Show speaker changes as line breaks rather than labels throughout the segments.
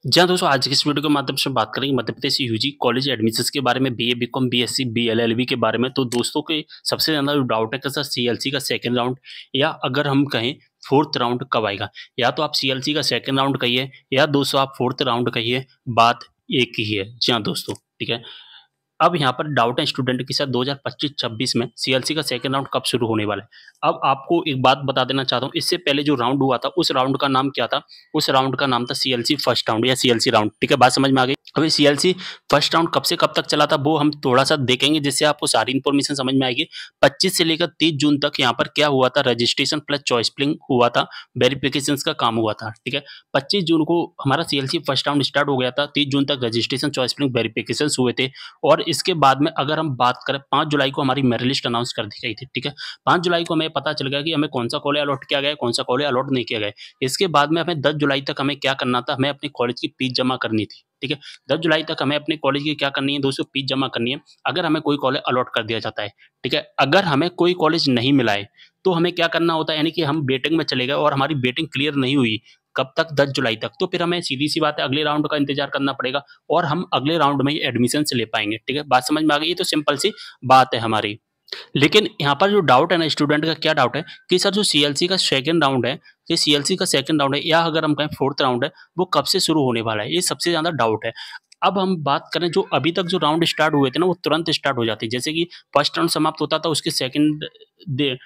जी हाँ, दोस्तों आज की इस वीडियो के माध्यम से बात करेंगे Madhya Pradesh UG college admissions के बारे में, बीए, बीकॉम, बीएससी, बीएलएलबी के बारे में। तो दोस्तों के सबसे ज़्यादा जो डाउट है कि सर सीएलसी का सेकंड राउंड या अगर हम कहें फोर्थ राउंड कब आएगा? या तो आप सीएलसी का सेकंड राउंड कहिए या दोस्तों आप फोर्थ राउंड कहिए, बात एक ही है। जी हाँ दोस्तों, ठीक है। अब यहाँ पर डाउट है स्टूडेंट के साथ 2025-26 में सीएलसी का सेकंड राउंड कब शुरू होने वाला है। अब आपको एक बात बता देना चाहता हूँ, इससे पहले जो राउंड हुआ था उस राउंड का नाम क्या था? उस राउंड का नाम था सीएलसी फर्स्ट राउंड या सीएलसी राउंड, ठीक है, बात समझ में आ गई। अभी सीएलसी फर्स्ट राउंड कब से कब तक चला था वो हम थोड़ा सा देखेंगे, जिससे आपको सारी इन्फॉर्मेशन समझ में आएगी। 25 से लेकर 30 जून तक यहाँ पर क्या हुआ था, रजिस्ट्रेशन प्लस चॉइस फिलिंग हुआ था, वेरिफिकेशन का काम हुआ था, ठीक है। 25 जून को हमारा सीएलसी फर्स्ट राउंड स्टार्ट हो गया था, 30 जून तक रजिस्ट्रेशन चॉइस फिलिंग वेरिफिकेशन हुए थे। और इसके बाद में अगर हम बात करें 5 जुलाई को हमारी मेरिट लिस्ट अनाउंस कर दी गई थी, ठीक है। 5 जुलाई को हमें पता चल गया कि हमें कौन-सा कॉलेज अलॉट किया गया है, कौन-सा कॉलेज अलॉट नहीं किया गया है। इसके बाद में हमें 10 जुलाई तक हमें क्या करना था, हमें अपने कॉलेज की फीस जमा करनी थी, ठीक है। 10 जुलाई तक हमें अपने कॉलेज की क्या करनी है दोस्तों, फीस जमा करनी है, अगर हमें कोई कॉलेज अलॉट कर दिया जाता है, ठीक है। अगर हमें कोई कॉलेज नहीं मिला है, तो हमें क्या करना होता है, यानी कि हम वेटिंग में चले गए और हमारी वेटिंग क्लियर नहीं हुई, कब तक? 10 जुलाई तक। तो फिर हमें सीधी-सी बात है अगले राउंड का इंतज़ार करना पड़ेगा और हम अगले राउंड में ही एडमिशन्स ले पाएँगे, ठीक है। बात समझ में आ गई? ये तो सिंपल सी बात है हमारी। लेकिन यहाँ पर जो डाउट है ना स्टूडेंट का, क्या डाउट है कि सर जो सीएलसी का सेकंड राउंड है, ये सीएलसी का सेकंड राउंड है या अगर हम कहें फोर्थ राउंड है, वो कब से शुरू होने वाला है? ये सबसे ज़्यादा डाउट है। अब हम बात करें जो अभी तक जो राउंड स्टार्ट हुए थे ना, वो तुरंत स्टार्ट हो जाते हैं। जैसे कि फर्स्ट राउंड समाप्त होता था, उसके सेकंड डे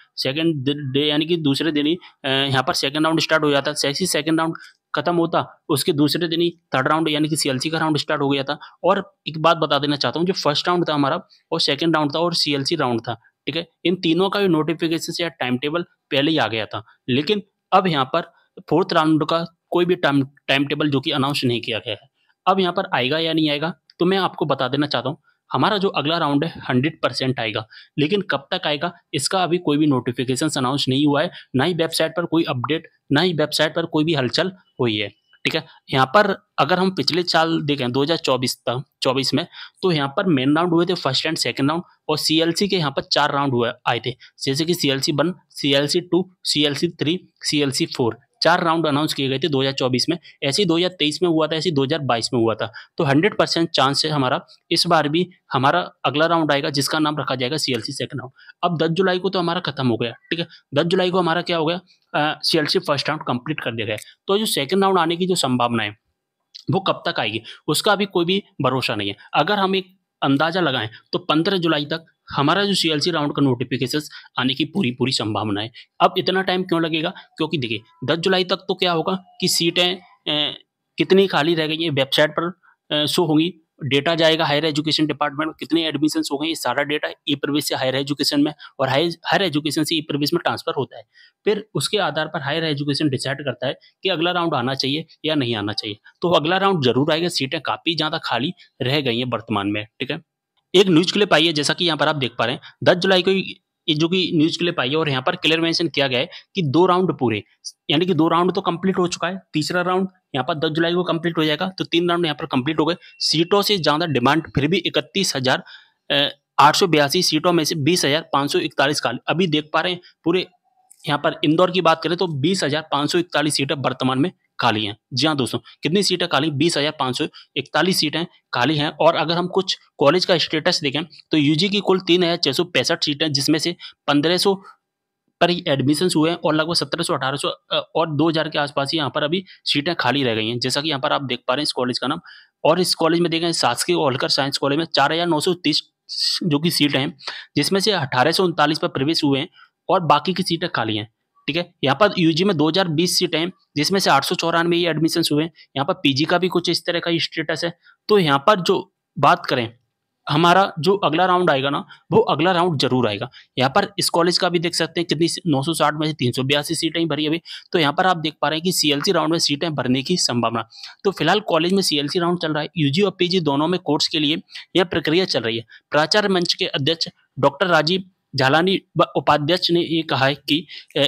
यानी कि दूसरे दिन ही यहाँ पर सेकंड राउंड स्टार्ट हो जाता है। जैसे ही सेकंड राउंड खत्म होता, उसके दूसरे दिन ही थर्ड राउंड यानी कि सीएलसी का राउंड स्टार्ट हो गया था। और एक बात बता देना चाहता हूँ, जो फर्स्ट राउंड था हमारा और सेकंड राउंड था और सीएलसी राउंड था, ठीक है? इन तीनों का भी नोटिफ़िकेशन या टाइम टेबल पहले ही आ गया था। लेकिन अब यहाँ पर फोर्थ राउंड का कोई भी टाइम टाइम टेबल जो कि अनाउंस नहीं किया गया है। अब यहाँ पर आएगा या नहीं आएगा, तो मैं आपको बता देना चाहता हूँ, हमारा जो अगला राउंड है 100% आएगा। लेकिन कब तक आएगा, इसका अभी कोई भी नोटिफ़िकेशंस अनाउंस नहीं हुआ है, ना ही वेबसाइट पर कोई अपडेट, ना ही वेबसाइट पर कोई भी हलचल हुई है, ठीक है? यहाँ पर अगर हम पिछले साल देखें 2024 में, तो यहाँ पर मेन राउंड हुए थे फर्स्ट एंड सेकंड राउंड और सीएलसी के यहाँ पर 4 राउंड हुए आए थे। जैसे कि CLC 1, CLC 2, CLC 3, CLC 4, 4 round announce किए गए थे 2024 में। ऐसे ही 2023 में हुआ था, ऐसे ही 2022 में हुआ था। तो 100% चांस है हमारा इस बार भी हमारा अगला राउंड आएगा, जिसका नाम रखा जाएगा सीएलसी सेकंड राउंड। अब 10 जुलाई को तो हमारा खत्म हो गया, ठीक है? 10 जुलाई को हमारा क्या हो गया, सीएलसी फर्स्ट राउंड कंप्लीट कर दिया गया है। तो जो सेकंड राउंड आने की जो संभावना है, वो कब तक आएगी, उसका अभी कोई भी भरोसा नहीं है। अगर हम एक अंदाज़ा लगाएँ, तो 15 जुलाई तक हमारा जो सीएलसी राउंड का नोटिफ़िकेशंस आने की पूरी-पूरी संभावना है। अब इतना टाइम क्यों लगेगा? क्योंकि देखिए 10 जुलाई तक तो क्या होगा कि सीटें कितनी खाली रह गई हैं वेबसाइट पर शो होंगी, डेटा जाएगा हायर एजुकेशन डिपार्टमेंट में, कितने एडमिशन्स हो गए, ये सारा डेटा ई-प्रवेश से हायर एजुकेशन में और हायर एजुकेशन से ई-प्रवेश में ट्रांसफ़र होता है। फिर उसके आधार पर हायर एजुकेशन डिसाइड करता है कि अगला राउंड आना चाहिए या नहीं आना चाहिए। तो अगला राउंड ज़रूर आएगा, सीटें काफ़ी ज़्यादा खाली रह गई हैं वर्तमान में, ठीक है? एक न्यूज़ क्लिप आई है, जैसा कि यहाँ पर आप देख पा रहे हैं, 10 जुलाई को ये जो कि न्यूज़ क्लिप आई है और यहाँ पर क्लियर मेंशन किया गया है कि 2 राउंड पूरे, यानी कि 2 राउंड तो कंप्लीट हो चुका है, तीसरा राउंड यहाँ पर 10 जुलाई को कंप्लीट हो जाएगा, तो 3 राउंड यहाँ पर कंप्लीट हो गए। सीटों से ज़्यादा डिमांड फिर भी 882 सीटों में से 20,541 खाली। अभी देख पा रहे हैं पूरे यहाँ पर इंदौर की बात करें तो 20,541 सीटें वर्तमान में खाली हैं। जी हाँ दोस्तों, कितनी सीटें खाली? 20,541 सीटें खाली हैं। और अगर हम कुछ कॉलेज का स्टेटस देखें, तो यूजी की कुल 3,665 सीटें, जिसमें से 1,500 पर ही एडमिशन्स हुए हैं और लगभग 1,700-1,800 और 2,000 के आसपास ही यहाँ पर अभी सीटें खाली रह गई हैं। जैसा कि यहाँ पर आप देख पा रहे हैं इस कॉलेज का नाम। और इस कॉलेज में देखें, शासकीय होल्कर साइंस कॉलेज में 4,930 जो कि सीटें हैं, जिसमें से 1,839 पर प्रवेश हुए हैं और बाकी की सीटें खाली हैं, ठीक है। यहाँ पर यूजी में 2,020 सीटें हैं, जिसमें से 894 ही एडमिशन्स हुए हैं। यहाँ पर पीजी का भी कुछ इस तरह का ही स्टेटस है। तो यहाँ पर जो बात करें, हमारा जो अगला राउंड आएगा ना, वो अगला राउंड ज़रूर आएगा। यहाँ पर इस कॉलेज का भी देख सकते हैं कितनी 960 में से 382 सीटें ही भरी अभी। तो यहाँ पर आप देख पा रहे हैं कि सीएलसी राउंड में सीटें भरने की संभावना। तो फिलहाल कॉलेज में सीएलसी राउंड चल रहा है। यूजी और पीजी दोनों में कोर्स के लिए यह प्रक्रिया चल रही है। प्राचार्य मंच के अध्यक्ष डॉक्टर राजीव झालानी व उपाध्यक्ष ने ये कहा है कि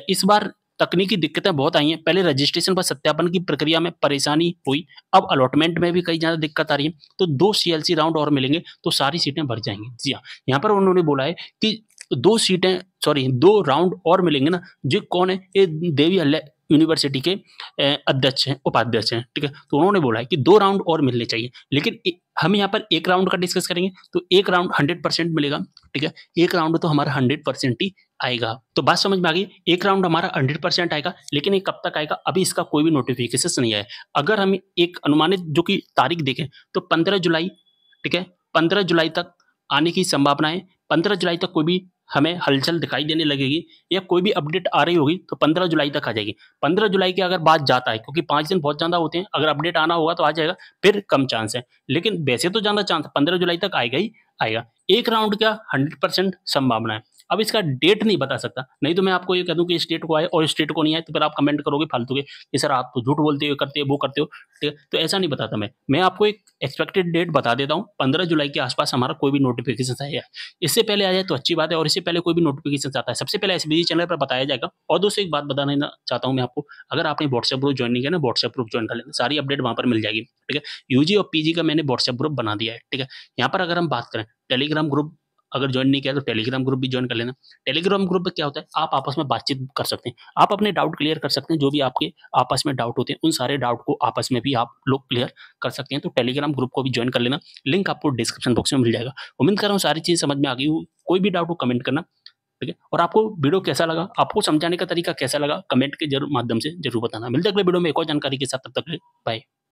इस बार तकनीकी दिक्कतें बहुत आई हैं। पहले रजिस्ट्रेशन व सत्यापन की प्रक्रिया में परेशानी हुई, अब अलॉटमेंट में भी कई ज़्यादा दिक्कत आ रही है। तो 2 सीएलसी राउंड और मिलेंगे तो सारी सीटें भर जाएँगी। जी हाँ, यहाँ पर उन्होंने बोला है कि 2 राउंड और मिलेंगे ना, जो कौन है, ये यूनिवर्सिटी के अध्यक्ष हैं, उपाध्यक्ष हैं, ठीक है? तो उन्होंने बोला है कि 2 राउंड और मिलने चाहिए, लेकिन हम यहाँ पर 1 राउंड का डिस्कस करेंगे, तो 1 राउंड 100% मिलेगा, ठीक है? 1 राउंड तो हमारा 100% ही आएगा। तो बात समझ में आ गई? 1 राउंड हमारा 100% आएगा, लेकिन ये कब तक आएगा? अभी इसका कोई भी नोटिफिकेशन नहीं आया है। अगर हम एक अनुमानित जो कि तारीख देखें, तो 15 जुलाई, ठीक है? 15 जुलाई तक आने की संभावना है। 15 जुलाई तक कोई भी हमें हलचल दिखाई देने लगेगी या कोई भी अपडेट आ रही होगी, तो 15 जुलाई तक आ जाएगी। 15 जुलाई के अगर बाद जाता है, क्योंकि 5 दिन बहुत ज़्यादा होते हैं, अगर अपडेट आना होगा तो आ जाएगा, फिर कम चांस है। लेकिन वैसे तो ज़्यादा चांस 15 जुलाई तक आएगा ही आएगा। 1 राउंड का 100% संभावना है। अब इसका डेट नहीं बता सकता, नहीं तो मैं आपको ये कह दूँ कि इस डेट को आए और इस डेट को नहीं आए, तो फिर आप कमेंट करोगे फालतू के कि सर आप तो झूठ बोलते हो, करते हो, वो करते हो, ठीक है? तो ऐसा नहीं बताता मैं। मैं आपको एक एक्सपेक्टेड डेट बता देता हूँ, 15 जुलाई के आस-पास हमारा कोई भी नोटिफिकेशन आएगा। इससे पहले आ जाए तो अच्छी बात है, और इससे पहले कोई भी नोटिफिकेशन आता है, सबसे पहले एसबीजी चैनल पर बताया जाएगा। और दोस्तों एक बात बता देना चाहता हूँ मैं आपको, अगर आपने व्हाट्सएप ग्रुप ज्वाइन नहीं किया ना, व्हाट्सएप ग्रुप ज्वाइन कर लेना, सारी अपडेट वहाँ पर मिल जाएगी, ठीक है? यूजी और पीजी का मैंने व्हाट्सएप ग्रुप बना दिया है, ठीक है? यहाँ पर अगर हम बात करें टेलीग्राम ग्रुप, अगर ज्वाइन नहीं किया तो टेलीग्राम ग्रुप भी ज्वाइन कर लेना। टेलीग्राम ग्रुप में क्या होता है, आप आपस में बातचीत कर सकते हैं, आप अपने डाउट क्लियर कर सकते हैं, जो भी आपके आपस में डाउट होते हैं, उन सारे डाउट को आपस में भी आप लोग क्लियर कर सकते हैं। तो टेलीग्राम ग्रुप को भी ज्वाइन कर लेना, लिंक आपको डिस्क्रिप्शन बॉक्स में मिल जाएगा। उम्मीद कर रहा हूँ सारी चीज़ समझ में आ गई हो। कोई भी डाउट हो कमेंट करना, ठीक है? और आपको वीडियो कैसा लगा, आपको समझाने का तरीका कैसा लगा, कमेंट के जरूर माध्यम से जरूर बताना। मिलते हैं अगले वीडियो में एक और जानकारी के साथ, तब तक के लिए बाय।